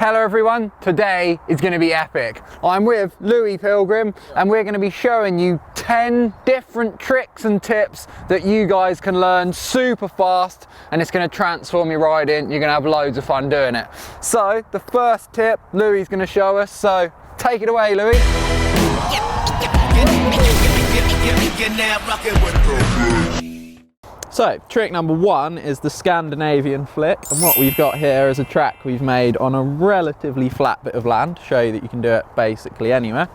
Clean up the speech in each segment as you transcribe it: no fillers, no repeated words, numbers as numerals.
Hello everyone, today is going to be epic. I'm with Lewi Pilgrim and we're going to be showing you 10 different tricks and tips that you guys can learn super fast, and it's going to transform your riding. You're going to have loads of fun doing it. So the first tip Lewi's going to show us, so take it away, Lewi. So, trick number one is the Scandinavian flick, and what we've got here is a track we've made on a relatively flat bit of land to show you that you can do it basically anywhere.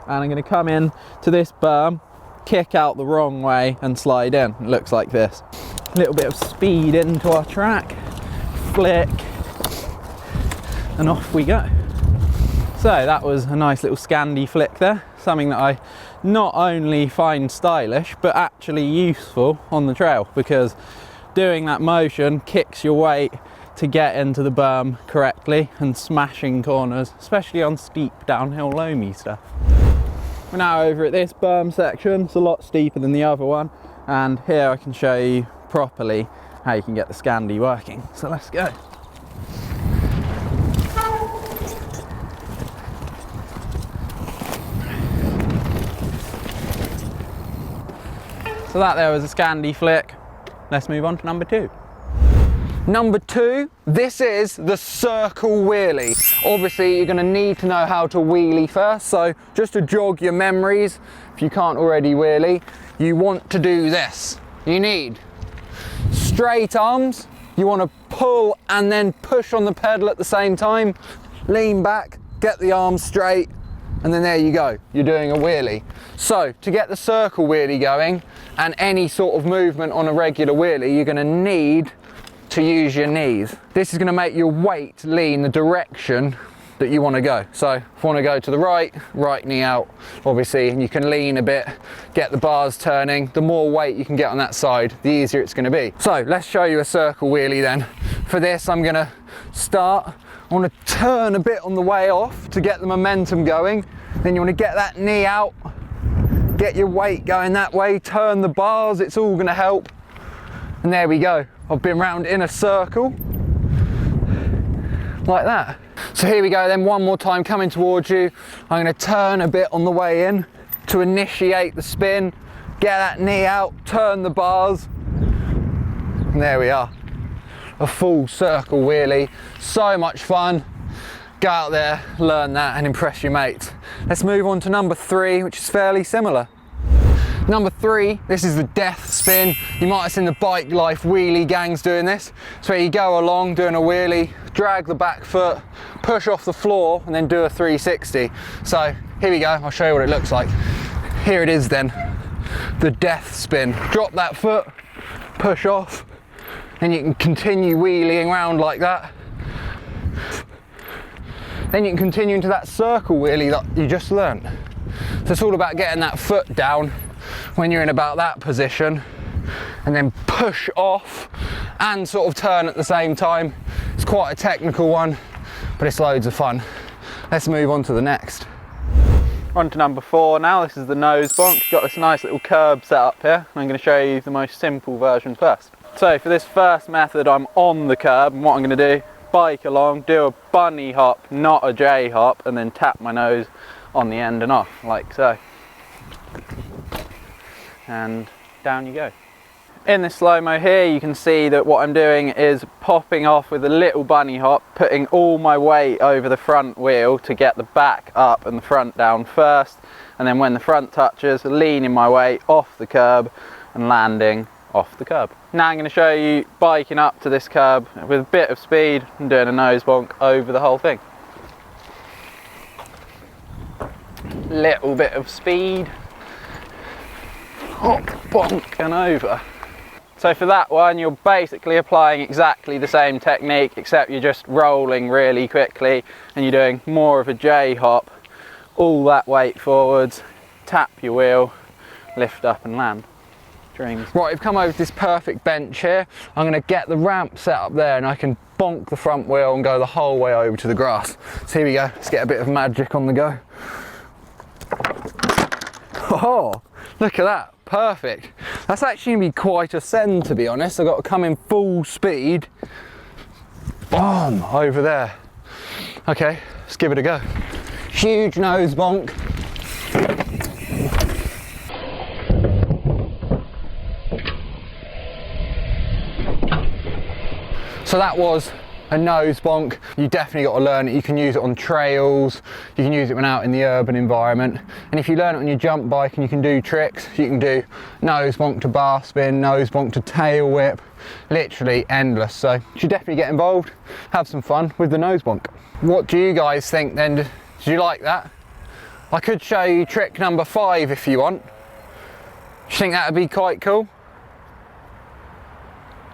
And I'm going to come in to this berm, kick out the wrong way and slide in. It looks like this. A little bit of speed into our track, flick, and off we go. So that was a nice little Scandi flick there, something that I not only find stylish but actually useful on the trail, because doing that motion kicks your weight to get into the berm correctly and smashing corners, especially on steep downhill loamy stuff. We're now over at this berm section. It's a lot steeper than the other one, and here I can show you properly how you can get the Scandi working. So let's go. So that there was a Scandi flick. Let's move on to number two. Number two, this is the circle wheelie. Obviously you're going to need to know how to wheelie first, so just to jog your memories, if you can't already wheelie, you want to do this. You need straight arms, you want to pull and then push on the pedal at the same time, lean back, get the arms straight, and then there you go, you're doing a wheelie. So to get the circle wheelie going and any sort of movement on a regular wheelie, you're going to need to use your knees. This is going to make your weight lean the direction that you want to go. So if you want to go to the right, right knee out, obviously, and you can lean a bit, get the bars turning. The more weight you can get on that side, the easier it's going to be. So let's show you a circle wheelie then. For this, I'm going to start. I want to turn a bit on the way off to get the momentum going. Then you want to get that knee out, get your weight going that way, turn the bars, it's all going to help. And there we go. I've been round in a circle like that. So here we go then, one more time coming towards you. I'm going to turn a bit on the way in to initiate the spin, get that knee out, turn the bars, and there we are. A full circle wheelie. So much fun. Go out there, learn that and impress your mates. Let's move on to number three, which is fairly similar. Number three, this is the death spin. You might have seen the bike life wheelie gangs doing this. So you go along doing a wheelie, drag the back foot, push off the floor and then do a 360. So here we go, I'll show you what it looks like. Here it is then, the death spin. Drop that foot, push off, and you can continue wheeling around like that. Then you can continue into that circle wheelie that you just learnt. So it's all about getting that foot down when you're in about that position, and then push off and sort of turn at the same time. It's quite a technical one, but it's loads of fun. Let's move on to the next. On to number four now. This is the nose bonk. You've got this nice little curb set up here. I'm going to show you the most simple version first. So for this first method, I'm on the curb, and what I'm going to do, bike along, do a bunny hop, not a J hop, and then tap my nose on the end and off, like so. And down you go. In this slow-mo here, you can see that what I'm doing is popping off with a little bunny hop, putting all my weight over the front wheel to get the back up and the front down first, and then when the front touches, leaning my weight off the curb and landing off the curb. Now I'm going to show you biking up to this curb with a bit of speed and doing a nose bonk over the whole thing. Little bit of speed, hop, bonk and over. So for that one, you're basically applying exactly the same technique, except you're just rolling really quickly and you're doing more of a J hop, all that weight forwards, tap your wheel, lift up and land. Dreams. Right, I've come over to this perfect bench here. I'm going to get the ramp set up there and I can bonk the front wheel and go the whole way over to the grass. So here we go, let's get a bit of magic on the go. Oh, look at that, perfect. That's actually going to be quite a send, to be honest. I've got to come in full speed, boom, over there. Okay, let's give it a go. Huge nose bonk. So that was a nose bonk. You definitely got to learn it. You can use it on trails, you can use it when out in the urban environment, and if you learn it on your jump bike and you can do tricks, you can do nose bonk to bar spin, nose bonk to tail whip, literally endless. So you should definitely get involved, have some fun with the nose bonk. What do you guys think then? Did you like that? I could show you trick number 5 if you want. Do you think that would be quite cool?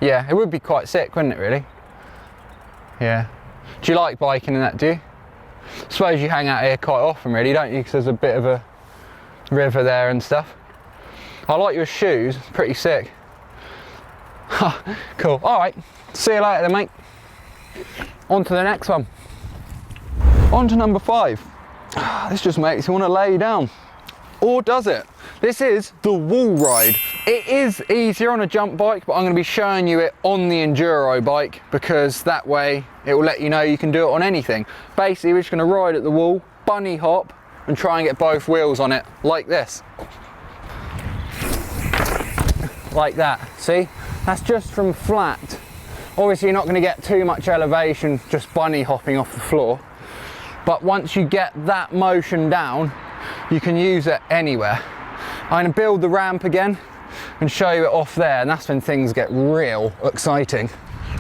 Yeah, it would be quite sick, wouldn't it really? Yeah. Do you like biking and that, do you? I suppose you hang out here quite often really, don't you? Because there's a bit of a river there and stuff. I like your shoes, pretty sick. Cool, all right. See you later then, mate. On to the next one. On to number 5. This just makes you want to lay down. Or does it? This is the wall ride. It is easier on a jump bike, but I'm going to be showing you it on the enduro bike because that way it will let you know you can do it on anything. Basically, we're just going to ride at the wall, bunny hop, and try and get both wheels on it like this. Like that, see? That's just from flat. Obviously, you're not going to get too much elevation just bunny hopping off the floor. But once you get that motion down, you can use it anywhere. I'm going to build the ramp again and show you it off there, and that's when things get real exciting.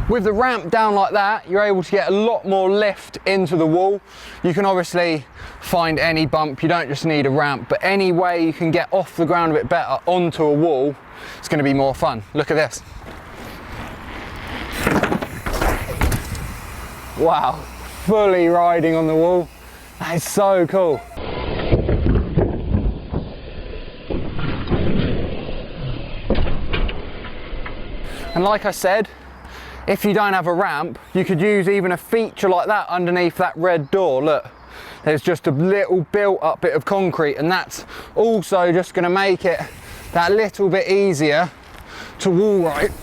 With the ramp down like that, you're able to get a lot more lift into the wall. You can obviously find any bump, you don't just need a ramp, but any way you can get off the ground a bit better onto a wall, it's going to be more fun. Look at this. Wow, fully riding on the wall. That is so cool. And like I said, if you don't have a ramp, you could use even a feature like that underneath that red door. Look, there's just a little built up bit of concrete, and that's also just going to make it that little bit easier to wall ride.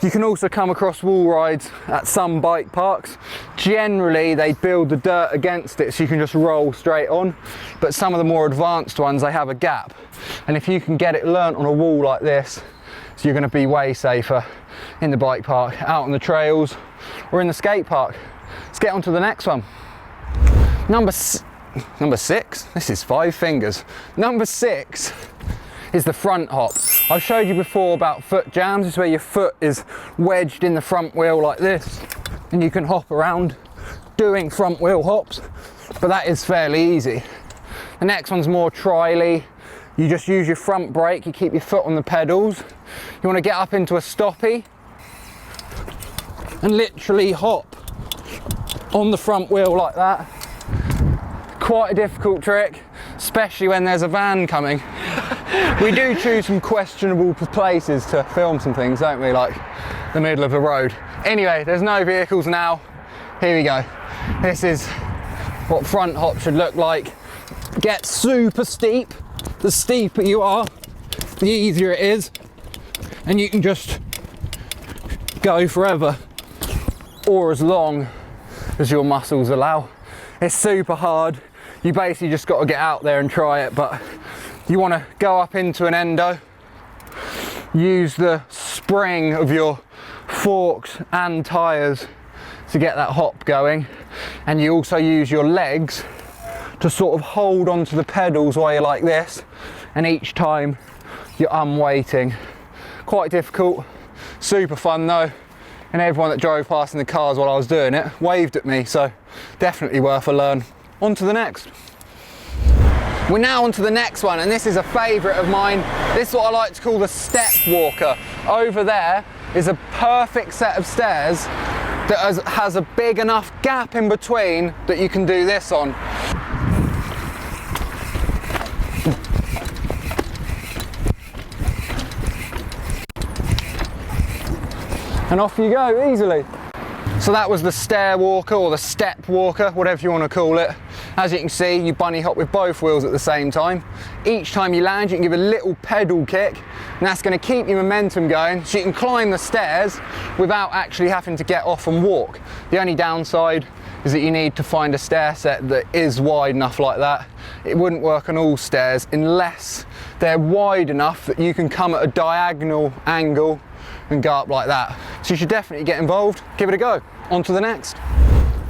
You can also come across wall rides at some bike parks. Generally, they build the dirt against it so you can just roll straight on, but some of the more advanced ones, they have a gap. And if you can get it learnt on a wall like this, so you're going to be way safer in the bike park, out on the trails, or in the skate park. Let's get on to the next one. Number 6? This is 5 fingers. Number 6 is the front hop. I've showed you before about foot jams. This is where your foot is wedged in the front wheel like this, and you can hop around doing front wheel hops, but that is fairly easy. The next one's more trialy. You just use your front brake, you keep your foot on the pedals. You want to get up into a stoppie and literally hop on the front wheel like that. Quite a difficult trick, especially when there's a van coming. We do choose some questionable places to film some things, don't we? Like the middle of the road. Anyway, there's no vehicles now. Here we go. This is what front hop should look like. Get super steep. The steeper you are, the easier it is, and you can just go forever or as long as your muscles allow. It's super hard. You basically just got to get out there and try it, but you want to go up into an endo, use the spring of your forks and tyres to get that hop going, and you also use your legs to sort of hold onto the pedals while you're like this, and each time you're unweighting. Quite difficult, super fun though, and everyone that drove past in the cars while I was doing it waved at me, so definitely worth a learn. On to the next. We're now on to the next one, and this is a favourite of mine. This is what I like to call the step walker. Over there is a perfect set of stairs that has a big enough gap in between that you can do this on. And off you go easily. So that was the stair walker or the step walker, whatever you want to call it. As you can see, you bunny hop with both wheels at the same time. Each time you land, you can give a little pedal kick, and that's going to keep your momentum going so you can climb the stairs without actually having to get off and walk. The only downside is that you need to find a stair set that is wide enough like that. It wouldn't work on all stairs unless they're wide enough that you can come at a diagonal angle and go up like that. So you should definitely get involved, give it a go. On to the next.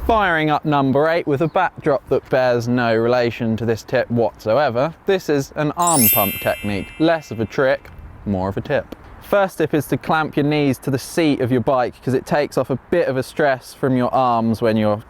Firing up number 8 with a backdrop that bears no relation to this tip whatsoever. This is an arm pump technique, less of a trick, more of a tip. First tip is to clamp your knees to the seat of your bike because it takes off a bit of a stress from your arms when you're,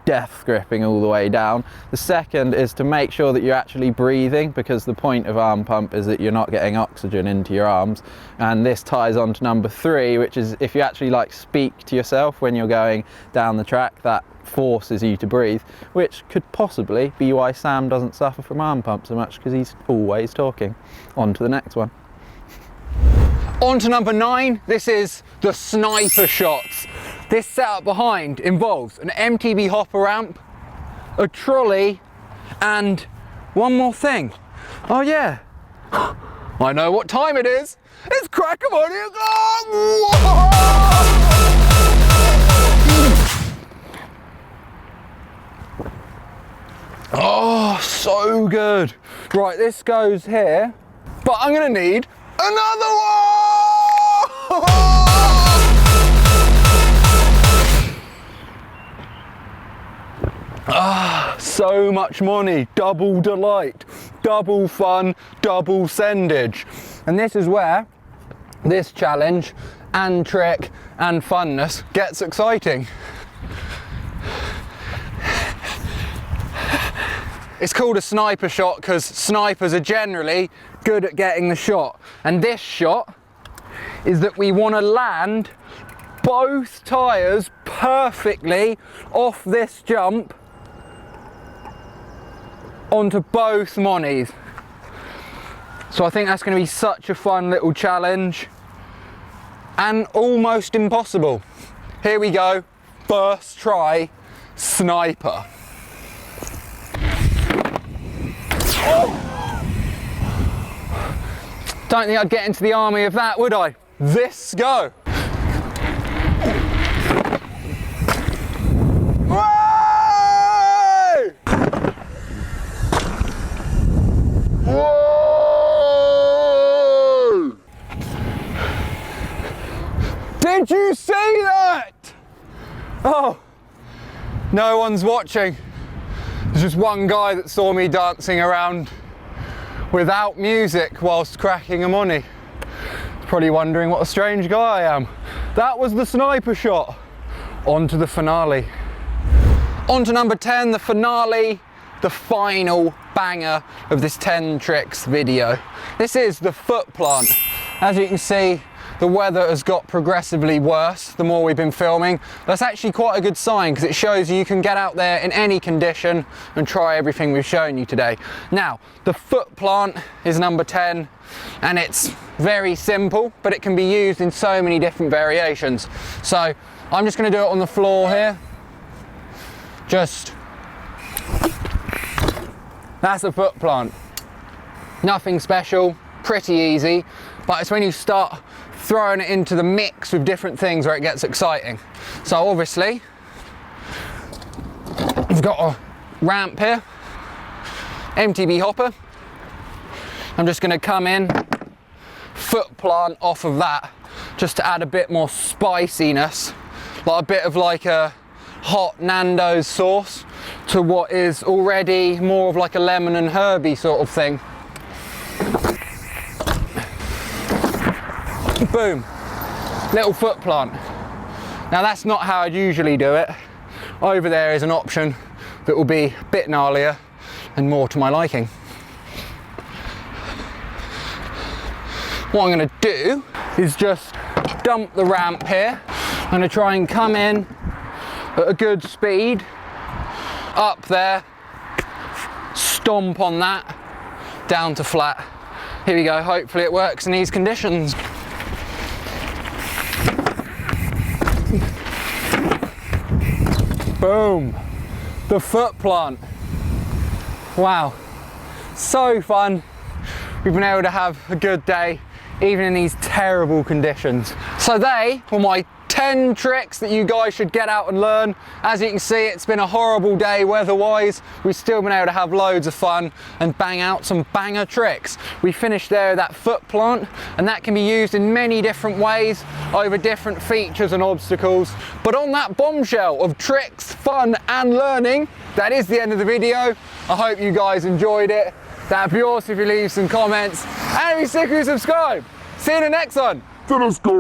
death gripping all the way down. The second is to make sure that you're actually breathing, because the point of arm pump is that you're not getting oxygen into your arms. And this ties on to number 3, which is if you actually speak to yourself when you're going down the track, that forces you to breathe, which could possibly be why Sam doesn't suffer from arm pump so much, because he's always talking. On to the next one. On to number 9, this is the sniper shots. This setup behind involves an MTB hopper ramp, a trolley, and one more thing. Oh yeah, I know what time it is. It's crack of money o'clock. Oh, so good. Right, this goes here, but I'm gonna need another one! Ah, so much money, double delight, double fun, double sendage. And this is where this challenge and trick and funness gets exciting. It's called a sniper shot because snipers are generally good at getting the shot. And this shot is that we want to land both tyres perfectly off this jump onto both monies. So I think that's going to be such a fun little challenge and almost impossible. Here we go, first try, sniper. Oh! Don't think I'd get into the army of that, would I? This go. Whoa! Whoa! Did you see that? Oh, no one's watching. There's just one guy that saw me dancing around without music whilst cracking a money. He's probably wondering what a strange guy I am. That was the sniper shot. On to the finale. On to number 10, the finale, the final banger of this 10 tricks video. This is the foot plant. As you can see, the weather has got progressively worse the more we've been filming. That's actually quite a good sign because it shows you can get out there in any condition and try everything we've shown you today. Now, the foot plant is number 10 and it's very simple, but it can be used in so many different variations. So I'm just going to do it on the floor here. That's a foot plant. Nothing special, pretty easy, but it's when you start throwing it into the mix with different things where it gets exciting. So obviously, we've got a ramp here, MTB hopper. I'm just going to come in, foot plant off of that, just to add a bit more spiciness, like a bit of like a hot Nando's sauce to what is already more of like a lemon and herby sort of thing. Boom, little foot plant. Now that's not how I'd usually do it. Over there is an option that will be a bit gnarlier and more to my liking. What I'm going to do is just dump the ramp here. I'm going to try and come in at a good speed, up there, stomp on that, down to flat. Here we go, hopefully it works in these conditions. Boom, the foot plant. Wow, so fun. We've been able to have a good day, even in these terrible conditions. So they were my 10 tricks that you guys should get out and learn. As you can see, it's been a horrible day weather-wise. We've still been able to have loads of fun and bang out some banger tricks. We finished there with that foot plant, and that can be used in many different ways over different features and obstacles. But on that bombshell of tricks, fun and learning, that is the end of the video. I hope you guys enjoyed it. That'd be awesome if you leave some comments, and if you stick, subscribe. See you in the next one. Let's go.